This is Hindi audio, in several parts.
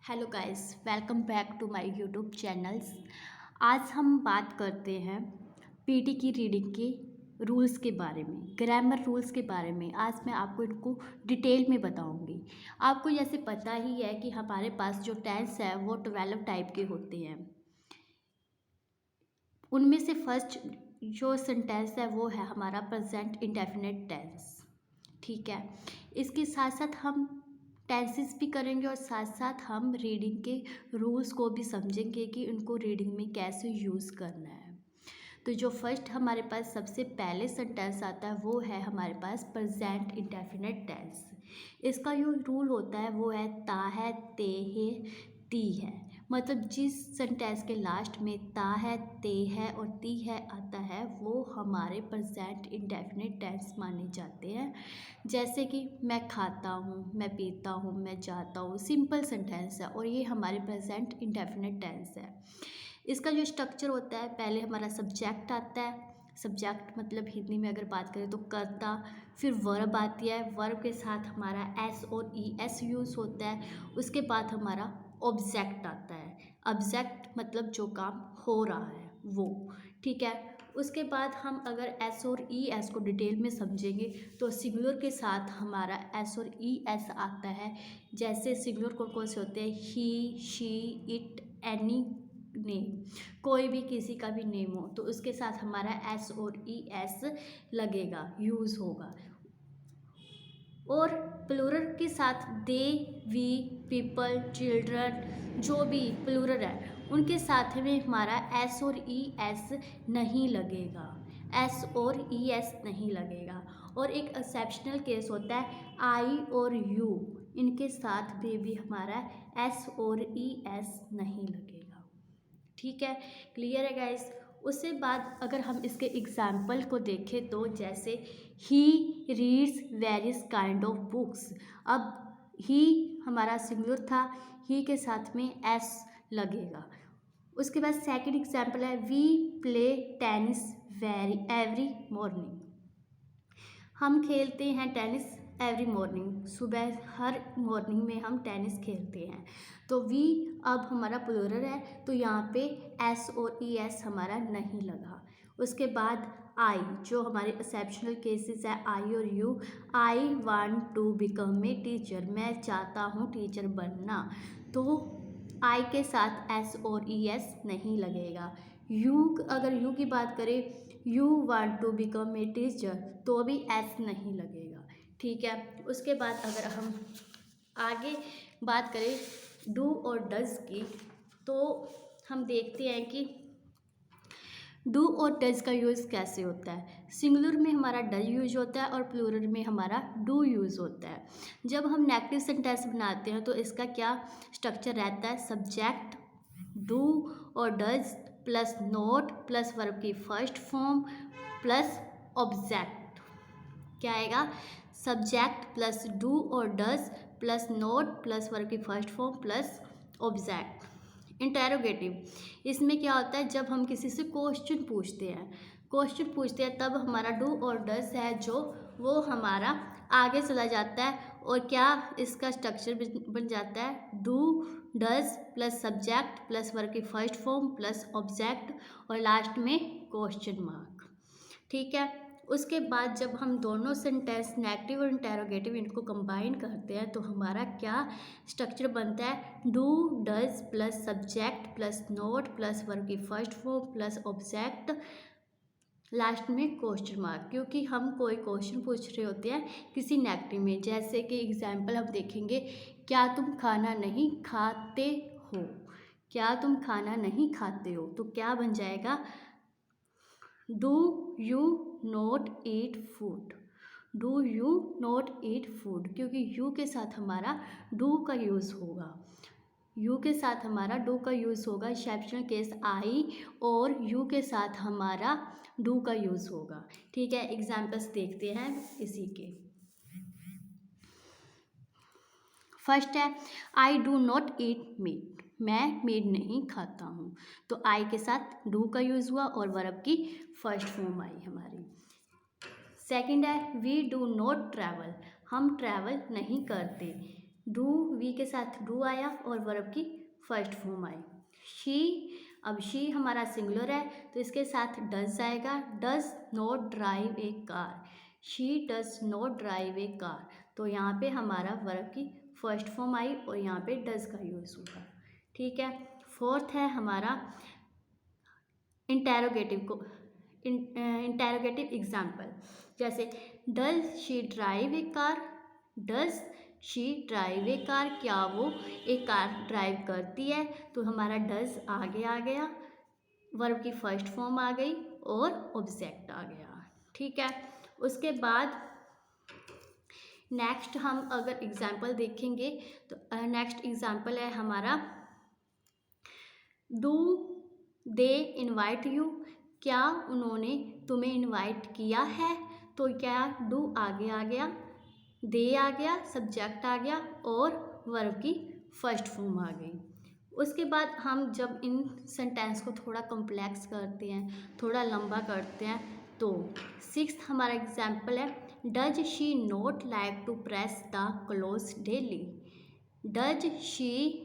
Hello guys, welcome back to my YouTube channels. आज हम बात करते हैं पीटी की रीडिंग के रूल्स के बारे में, ग्रामर रूल्स के बारे में। आज मैं आपको इनको डिटेल में बताऊंगी। आपको जैसे पता ही है कि हमारे पास जो टेंस है वो 12 टाइप के होते हैं। उनमें से फर्स्ट जो सेंटेंस है वो है हमारा प्रेजेंट इंडेफिनिट टेंस। ठीक है, इसके साथ साथ हम टेंसेस भी करेंगे और साथ साथ हम रीडिंग के रूल्स को भी समझेंगे कि उनको रीडिंग में कैसे यूज़ करना है। तो जो फर्स्ट हमारे पास सबसे पहले सेंटेंस आता है वो है हमारे पास प्रेजेंट इंडेफिनिट टेंस। इसका जो रूल होता है वो है ता है, ते है, ती है। मतलब जिस सेंटेंस के लास्ट में ता है, ते है और ती है आता है वो हमारे प्रेजेंट इंडेफिनिट टेंस माने जाते हैं। जैसे कि मैं खाता हूँ, मैं पीता हूँ, मैं जाता हूँ, सिंपल सेंटेंस है और ये हमारे प्रेजेंट इंडेफिनिट टेंस है। इसका जो स्ट्रक्चर होता है, पहले हमारा सब्जेक्ट आता है। सब्जेक्ट मतलब हिंदी में अगर बात करें तो कर्ता, फिर वर्ब आती है, वर्ब के साथ हमारा एस और ई एस यूज़ होता है। उसके बाद हमारा ऑब्जेक्ट आता है। ऑब्जेक्ट मतलब जो काम हो रहा है वो, ठीक है। उसके बाद हम अगर एस और ई एस को डिटेल में समझेंगे तो सिंगुलर के साथ हमारा एस और ई एस आता है। जैसे सिंगुलर कौन कौन से होते हैं, ही, शी, इट, एनी नेम, कोई भी किसी का भी नेम हो तो उसके साथ हमारा एस और ई एस लगेगा, यूज़ होगा। और प्लूरल के साथ दे, वी, पीपल, चिल्ड्रन, जो भी प्लूरल है उनके साथ में हमारा एस और ई एस नहीं लगेगा, एस और ई एस नहीं लगेगा। और एक एक्सेप्शनल केस होता है आई और यू, इनके साथ में भी हमारा एस और ई एस नहीं लगेगा। ठीक है, क्लियर है गाइस। उसके बाद अगर हम इसके एग्जाम्पल को देखें तो जैसे he reads various kind of books. अब ही हमारा सिंगुलर था, ही के साथ में एस लगेगा। उसके बाद सेकंड एग्जाम्पल है we play tennis very every morning. हम खेलते हैं टेनिस एवरी मॉर्निंग, सुबह हर मॉर्निंग में हम टेनिस खेलते हैं। तो वी अब हमारा प्लूरल है तो यहाँ पे एस और ई एस हमारा नहीं लगा। उसके बाद आई, जो हमारे एक्सेप्शनल केसेस है आई और you. I want to become a teacher, मैं चाहता हूँ टीचर बनना, तो आई के साथ एस और ई एस नहीं लगेगा। यू, अगर यू की बात करें, you want to become a teacher, तो भी एस नहीं लगेगा। ठीक है, उसके बाद अगर हम आगे बात करें डू और डज की, तो हम देखते हैं कि डू और डज का यूज़ कैसे होता है। सिंगुलर में हमारा डज यूज होता है और प्लूरल में हमारा डू यूज़ होता है। जब हम नेगेटिव सेंटेंस बनाते हैं तो इसका क्या स्ट्रक्चर रहता है, सब्जेक्ट डू और does plus not plus verb की फर्स्ट फॉर्म प्लस ऑब्जेक्ट। क्या आएगा, सब्जेक्ट प्लस डू और does plus not plus verb की first form plus object. Interrogative, इसमें क्या होता है, जब हम किसी से क्वेश्चन पूछते हैं तब हमारा डू और डज है जो वो हमारा आगे चला जाता है और क्या इसका स्ट्रक्चर बन जाता है, do does plus subject plus verb की फर्स्ट फॉर्म प्लस ऑब्जेक्ट और लास्ट में क्वेश्चन मार्क। ठीक है, उसके बाद जब हम दोनों सेंटेंस नेगेटिव और इंटेरोगेटिव इनको कंबाइन करते हैं तो हमारा क्या स्ट्रक्चर बनता है, do does plus subject plus not plus verb की first form plus object, last में क्वेश्चन मार्क, क्योंकि हम कोई क्वेश्चन पूछ रहे होते हैं किसी नेगेटिव में। जैसे कि एग्जाम्पल हम देखेंगे, क्या तुम खाना नहीं खाते हो, क्या तुम खाना नहीं खाते हो, तो क्या बन जाएगा, do you not eat food, do you not eat food, क्योंकि यू के साथ हमारा डू का यूज़ होगा, यू के साथ हमारा डू का यूज़ होगा। एक्सेप्शनल केस आई और यू के साथ हमारा डू का यूज़ होगा। ठीक है, एग्जाम्पल्स देखते हैं इसी के। फर्स्ट है I do not eat meat, मैं मीट नहीं खाता हूँ, तो आई के साथ डू का यूज़ हुआ और वर्ब की फर्स्ट फॉर्म आई हमारी। सेकंड है वी डू नॉट ट्रैवल, हम ट्रैवल नहीं करते, डू वी के साथ डू आया और वर्ब की फर्स्ट फॉर्म आई शी। अब शी हमारा सिंगुलर है तो इसके साथ डज आएगा, does not drive A car, she does not drive A car. तो यहाँ पे हमारा वर्ब की फर्स्ट फॉर्म आई और यहाँ पे डज का यूज़ हुआ। ठीक है, फोर्थ है हमारा इंटेरोगेटिव एग्जाम्पल, जैसे does she drive A car, does she drive A car, क्या वो एक कार ड्राइव करती है। तो हमारा डज आगे आ गया, वर्ब की फर्स्ट फॉर्म आ गई और ऑब्जेक्ट आ गया। ठीक है, उसके बाद नेक्स्ट हम अगर एग्जाम्पल देखेंगे तो नेक्स्ट एग्जाम्पल है हमारा डू दे इनवाइट यू, क्या उन्होंने तुम्हें इनवाइट किया है। तो क्या डू आगे आ गया, दे आ गया, सब्जेक्ट आ गया और वर्ब की फर्स्ट फॉर्म आ गई। उसके बाद हम जब इन सेंटेंस को थोड़ा कॉम्प्लेक्स करते हैं, थोड़ा लंबा करते हैं, तो सिक्स्थ हमारा एग्जाम्पल है does she not like to press the clothes daily, does she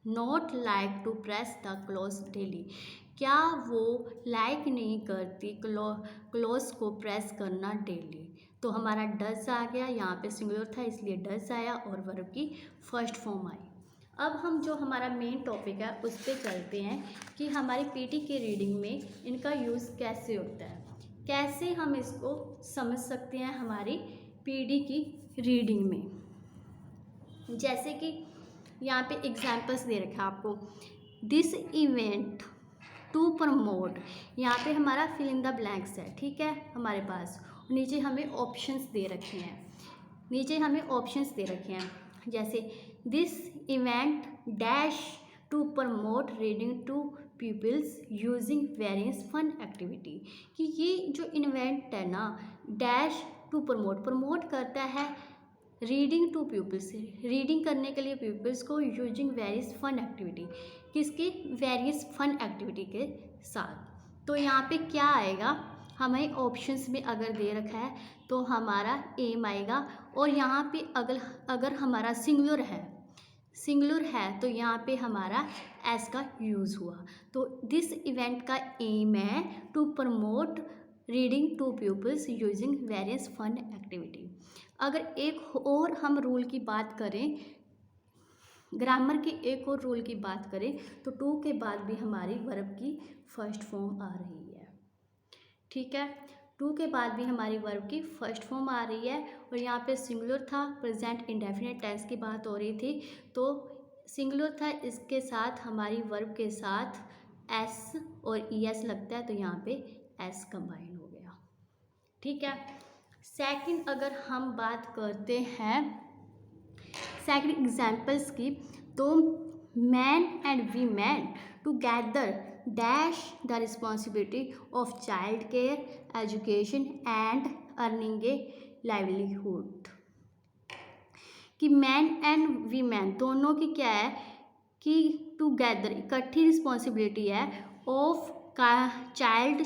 not like to press the clothes daily, क्या वो लाइक नहीं करती क्लोज को प्रेस करना डेली। तो हमारा डज आ गया, यहाँ पे सिंगुलर था इसलिए डज आया और वर्ब की फर्स्ट फॉर्म आई। अब हम जो हमारा मेन टॉपिक है उस पर चलते हैं कि हमारी पीटी के रीडिंग में इनका यूज़ कैसे होता है, कैसे हम इसको समझ सकते हैं हमारी पीडी की रीडिंग में। जैसे कि यहाँ पे एग्जाम्पल्स दे रखा है आपको, दिस इवेंट टू प्रमोट, यहाँ पे हमारा फिल इन द ब्लैंक्स है। ठीक है, हमारे पास नीचे हमें ऑप्शंस दे रखे हैं, जैसे this event dash to promote reading to peoples using various fun activity, कि ये जो इवेंट है ना डैश टू प्रमोट करता है रीडिंग टू पीपल्स, रीडिंग करने के लिए पीपल्स को यूजिंग वेरियस फन एक्टिविटी, किसके वेरियस फन एक्टिविटी के साथ। तो यहाँ पे क्या आएगा, हमें ऑप्शंस में अगर दे रखा है तो हमारा एम आएगा, और यहाँ पे अगर हमारा सिंगुलर है तो यहाँ पे हमारा एस का यूज़ हुआ। तो दिस इवेंट का एम है to promote reading to peoples using various fun activity. अगर एक और हम रूल की बात करें, ग्रामर की एक और रूल की बात करें, तो टू के बाद भी हमारी वर्ब की फर्स्ट फॉर्म आ रही है। ठीक है, टू के बाद भी हमारी वर्ब की फर्स्ट फॉर्म आ रही है, और यहाँ पे सिंगुलर था, प्रेजेंट इंडेफिनिट टेंस की बात हो रही थी, तो सिंगुलर था, इसके साथ हमारी वर्ब के साथ एस और ई एस लगता है, तो यहाँ पे एस कंबाइन हो गया। ठीक है, सेकंड अगर हम बात करते हैं सेकंड एग्जाम्पल्स की, तो man and women together dash the responsibility of child care, education and earning a livelihood, कि मैन एंड वीमेन दोनों की क्या है कि टुगेदर इकट्ठी रिस्पॉन्सिबिलिटी है of child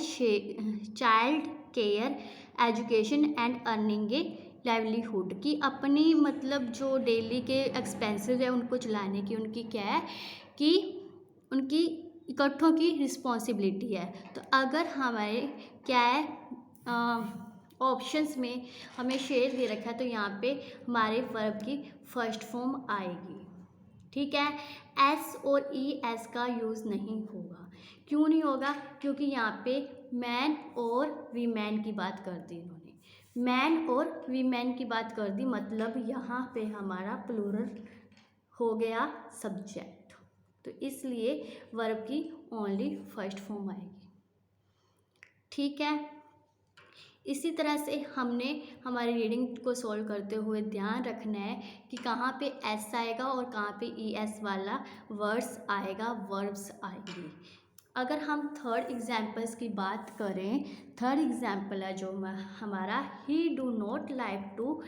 care, education and earning a livelihood, की अपनी मतलब जो डेली के एक्सपेंसेस है उनको चलाने की उनकी क्या है कि उनकी इकट्ठों की रिस्पॉन्सिबिलिटी है। तो अगर हमारे क्या है ऑप्शंस में हमें शेयर दे रखा है, तो यहाँ पे हमारे वर्ब की फर्स्ट फॉर्म आएगी। ठीक है, एस और ई एस का यूज़ नहीं होगा। क्यों नहीं होगा, क्योंकि यहाँ पे मैन और वीमेन की बात कर दी इन्होंने, मैन और वीमेन की बात कर दी, मतलब यहाँ पे हमारा प्लूरल हो गया सब्जेक्ट, तो इसलिए वर्ब की ओनली फर्स्ट फॉर्म आएगी। ठीक है, इसी तरह से हमने हमारी रीडिंग को सॉल्व करते हुए ध्यान रखना है कि कहाँ पे एस आएगा और कहाँ पे ई एस वाला वर्ड्स आएगा, वर्ब्स आएगी। अगर हम थर्ड एग्जाम्पल्स की बात करें, थर्ड एग्जाम्पल है जो हमारा ही do not like to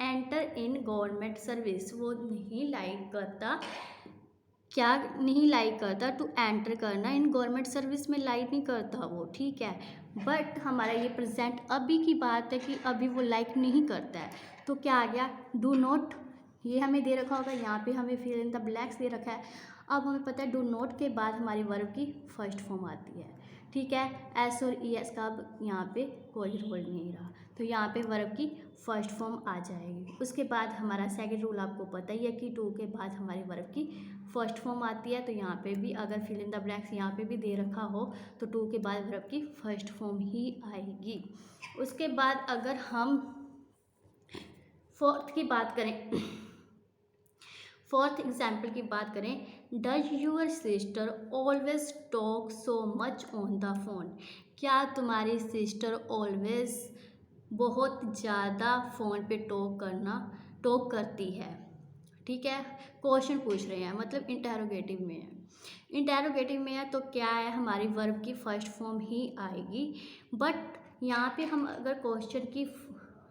enter in government service, वो नहीं लाइक करता, क्या नहीं लाइक करता टू एंटर करना इन गवर्नमेंट सर्विस में, लाइक नहीं करता वो। ठीक है, बट हमारा ये प्रेजेंट अभी की बात है कि अभी वो लाइक नहीं करता है, तो क्या आ गया डू नॉट ये हमें दे रखा होगा, यहाँ पे हमें फिल इन द ब्लैंक्स दे रखा है। अब हमें पता है डू नॉट के बाद हमारी वर्ब की फर्स्ट फॉर्म आती है, ठीक है। एस और ई एस का अब यहाँ पे कोई रोल नहीं रहा, तो यहाँ पे वर्ब की फर्स्ट फॉर्म आ जाएगी। उसके बाद हमारा सेकंड रूल आपको पता ही है कि टू के बाद हमारी वर्ब की फर्स्ट फॉर्म आती है, तो यहाँ पे भी अगर फिल इन द ब्लैंक्स यहाँ पे भी दे रखा हो तो टू के बाद वर्ब की फर्स्ट फॉर्म ही आएगी। उसके बाद अगर हम फोर्थ की बात करें, फोर्थ एग्जाम्पल की बात करें, does your sister always talk so much on the phone. क्या तुम्हारी सिस्टर ऑलवेज बहुत ज़्यादा फ़ोन पे टॉक करती है, ठीक है। क्वेश्चन पूछ रहे हैं, मतलब इंटेरोगेटिव में है। इंटेरोगेटिव में है तो क्या है, हमारी वर्ब की फर्स्ट फॉर्म ही आएगी। बट यहाँ पे हम अगर क्वेश्चन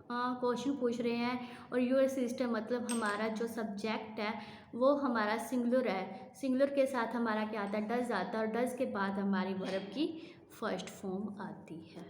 पूछ रहे हैं और यूअर सिस्टर मतलब हमारा जो सब्जेक्ट है वो हमारा सिंगुलर है, सिंगुलर के साथ हमारा क्या आता है, डज आता है, और डज के बाद हमारी वर्ब की फर्स्ट फॉर्म आती है,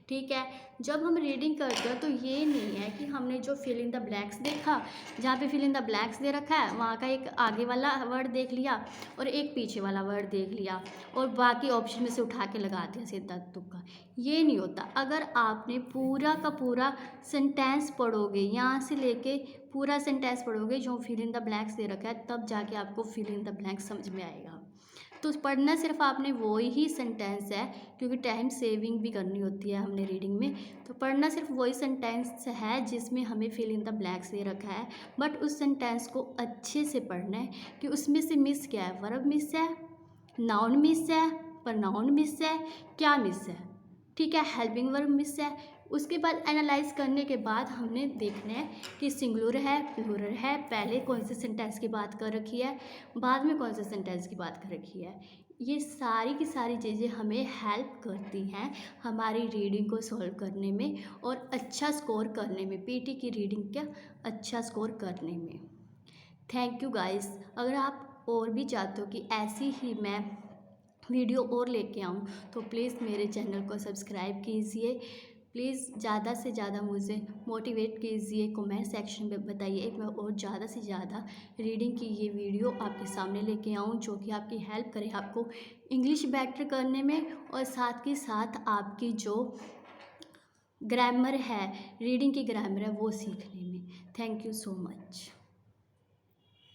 ठीक है। जब हम रीडिंग करते हैं तो ये नहीं है कि हमने जो फिल इन द ब्लैंक्स देखा, जहाँ पे फिल इन द ब्लैंक्स दे रखा है वहाँ का एक आगे वाला वर्ड देख लिया और एक पीछे वाला वर्ड देख लिया और बाकी ऑप्शन में से उठा के लगा दिया सीधा तुक्का। ये नहीं होता। अगर आपने पूरा का पूरा सेंटेंस पढ़ोगे, यहाँ से लेके पूरा सेंटेंस पढ़ोगे जो फिल इन द ब्लैंक्स दे रखा है, तब जाके आपको फिल इन द ब्लैंक्स समझ में आएगा। तो पढ़ना सिर्फ आपने वो ही सेंटेंस है, क्योंकि टाइम सेविंग भी करनी होती है हमने रीडिंग में, तो पढ़ना सिर्फ वही सेंटेंस है जिसमें हमें फिल इन द ब्लैंक्स दे रखा है। बट उस सेंटेंस को अच्छे से पढ़ना है कि उसमें से मिस क्या है, वर्ब मिस है, नाउन मिस है, प्रोनाउन मिस है, क्या मिस है, ठीक है, हेल्पिंग वर्ब मिस है। उसके बाद एनालाइज करने के बाद हमने देखना है कि सिंगुलर है, प्लूरल है, पहले कौन से सेंटेंस की बात कर रखी है, बाद में कौन से सेंटेंस की बात कर रखी है। ये सारी की सारी चीज़ें हमें हेल्प करती हैं हमारी रीडिंग को सॉल्व करने में और अच्छा स्कोर करने में, पीटी की रीडिंग का अच्छा स्कोर करने में। Thank you guys. अगर आप और भी चाहते हो कि ऐसी ही मैं वीडियो और लेके आऊँ तो प्लीज़ मेरे चैनल को सब्सक्राइब कीजिए। प्लीज़ ज़्यादा से ज़्यादा मुझे मोटिवेट कीजिए, कमेंट सेक्शन में बताइए, मैं और ज़्यादा से ज़्यादा रीडिंग की ये वीडियो आपके सामने लेके आऊँ जो कि आपकी हेल्प करे आपको इंग्लिश बेटर करने में और साथ के साथ आपकी जो ग्रामर है, रीडिंग की ग्रामर है वो सीखने में। Thank you so much.